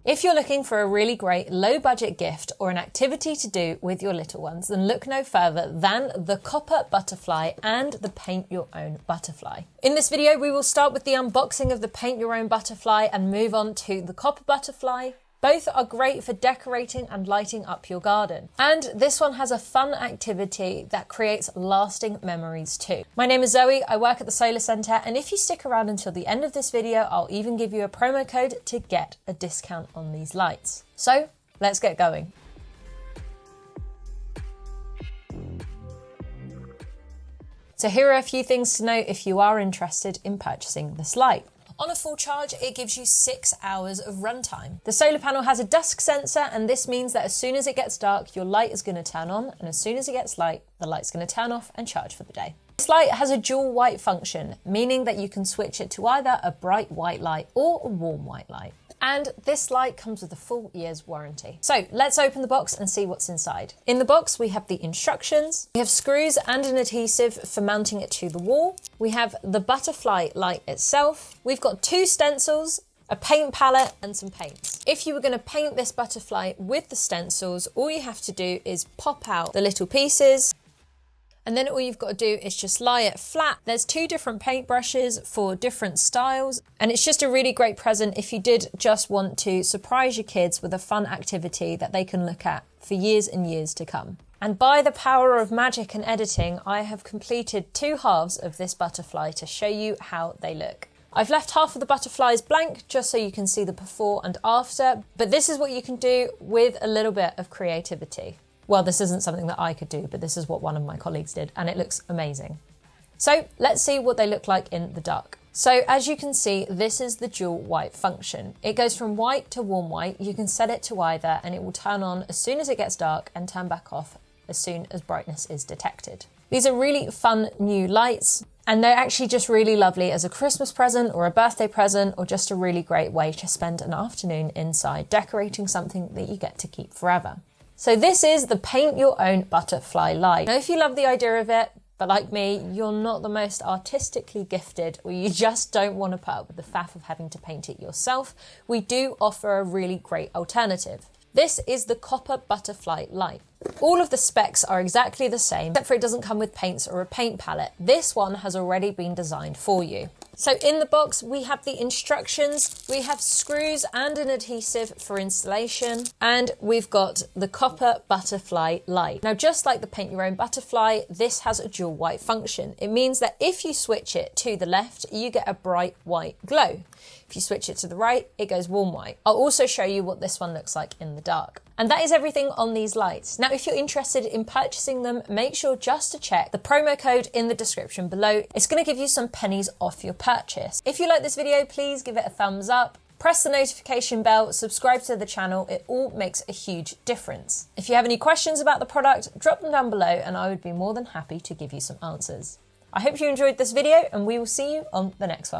If you're looking for a really great low budget gift or an activity to do with your little ones, then look no further than the Copper Butterfly and the Paint Your Own Butterfly. In this video, we will start with the unboxing of the Paint Your Own Butterfly and move on to the Copper Butterfly. Both are great for decorating and lighting up your garden. And this one has a fun activity that creates lasting memories too. My name is Zoe, I work at the Solar Centre, and if you stick around until the end of this video, I'll even give you a promo code to get a discount on these lights. So let's get going. So here are a few things to know if you are interested in purchasing this light. On a full charge, it gives you 6 hours of runtime. The solar panel has a dusk sensor, and this means that as soon as it gets dark, your light is going to turn on, and as soon as it gets light, the light's going to turn off and charge for the day. This light has a dual white function, meaning that you can switch it to either a bright white light or a warm white light. And this light comes with a full year's warranty. So let's open the box and see what's inside. In the box, we have the instructions. We have screws and an adhesive for mounting it to the wall. We have the butterfly light itself. We've got 2 stencils, a paint palette and some paints. If you were going to paint this butterfly with the stencils, all you have to do is pop out the little pieces. And then all you've got to do is just lie it flat. There's 2 different paint brushes for different styles. And it's just a really great present if you did just want to surprise your kids with a fun activity that they can look at for years and years to come. And by the power of magic and editing, I have completed 2 halves of this butterfly to show you how they look. I've left half of the butterflies blank just so you can see the before and after, but this is what you can do with a little bit of creativity. Well, this isn't something that I could do, but this is what one of my colleagues did, and it looks amazing. So let's see what they look like in the dark. So as you can see, this is the dual white function. It goes from white to warm white. You can set it to either, and it will turn on as soon as it gets dark and turn back off as soon as brightness is detected. These are really fun new lights, and they're actually just really lovely as a Christmas present or a birthday present, or just a really great way to spend an afternoon inside decorating something that you get to keep forever. So this is the Paint Your Own Butterfly light. Now, if you love the idea of it, but like me, you're not the most artistically gifted, or you just don't want to put up with the faff of having to paint it yourself, we do offer a really great alternative. This is the Copper Butterfly light. All of the specs are exactly the same, except for it doesn't come with paints or a paint palette. This one has already been designed for you. So in the box, we have the instructions, we have screws and an adhesive for installation, and we've got the Copper Butterfly light. Now, just like the Paint Your Own Butterfly, this has a dual white function. It means that if you switch it to the left, you get a bright white glow. If you switch it to the right, it goes warm white. I'll also show you what this one looks like in the dark. And that is everything on these lights. Now, if you're interested in purchasing them, make sure just to check the promo code in the description below. It's going to give you some pennies off your purchase. If you like this video, please give it a thumbs up. Press the notification bell, subscribe to the channel. It all makes a huge difference. If you have any questions about the product, drop them down below and I would be more than happy to give you some answers. I hope you enjoyed this video and we will see you on the next one.